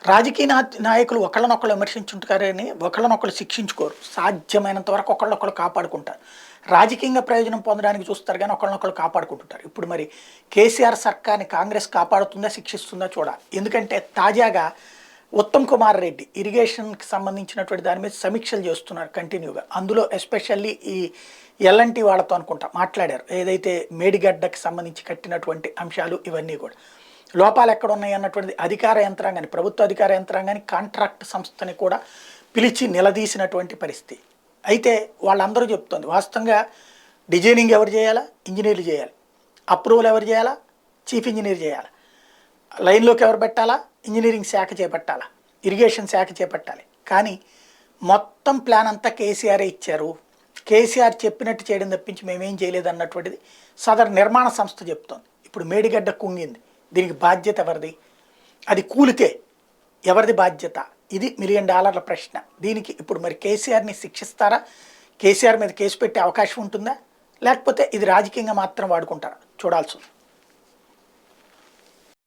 రాజకీయ నాయకులు ఒకళ్ళనొకళ్ళు విమర్శించుంటారని ఒకళ్ళనొకళ్ళు శిక్షించుకోరు. సాధ్యమైనంత వరకు ఒకళ్ళనొకళ్ళు కాపాడుకుంటారు. రాజకీయంగా ప్రయోజనం పొందడానికి చూస్తారు గానీ ఒకళ్ళనొకళ్ళు కాపాడుకుంటుంటారు. ఇప్పుడు మరి కేసీఆర్ సర్కార్‌ని కాంగ్రెస్ కాపాడుతుందా? శిక్షిస్తుందా? చూడాలి. ఎందుకంటే తాజాగా ఉత్తమ్ కుమార్ రెడ్డి ఇరిగేషన్‌కి సంబంధించినటువంటి దాని మీద సమీక్షలు చేస్తున్నారు కంటిన్యూగా. అందులో ఎస్పెషల్లీ ఈ ఎల్&టీ వాళ్ళతో అనుకుంటా మాట్లాడారు. ఏదైతే మేడిగడ్డకి సంబంధించి కట్టినటువంటి అంశాలు ఇవన్నీ కూడా. లోపాలు ఎక్కడున్నాయి అన్నటువంటిది అధికార యంత్రాంగాన్ని, ప్రభుత్వ అధికార యంత్రాంగాన్ని, కాంట్రాక్ట్ సంస్థని కూడా పిలిచి నిలదీసినటువంటి పరిస్థితి. అయితే వాళ్ళందరూ చెప్తోంది వాస్తవంగా డిజైనింగ్ ఎవరు చేయాలా? ఇంజనీర్లు చేయాలి. అప్రూవల్ ఎవరు చేయాలా? చీఫ్ ఇంజనీర్ చేయాలి. లైన్లోకి ఎవరు పెట్టాలా? ఇంజనీరింగ్ శాఖ చేపట్టాలా, ఇరిగేషన్ శాఖ చేపట్టాలి. కానీ మొత్తం ప్లాన్ అంతా కేసీఆరే ఇచ్చారు, కేసీఆర్ చెప్పినట్టు చేయడం తప్పించి మేమేం చేయలేదు అన్నటువంటిది సదరు నిర్మాణ సంస్థ చెప్తోంది. ఇప్పుడు మేడిగడ్డ కుంగింది, దీనికి బాధ్యత ఎవరిది? అది కూలితే ఎవరిది బాధ్యత? ఇది $1 మిలియన్ ప్రశ్న. దీనికి ఇప్పుడు మరి కేసీఆర్ని శిక్షిస్తారా? కేసీఆర్ మీద కేసు పెట్టే అవకాశం ఉంటుందా? లేకపోతే ఇది రాజకీయంగా మాత్రం వాడుకుంటారా? చూడాల్సి ఉంది.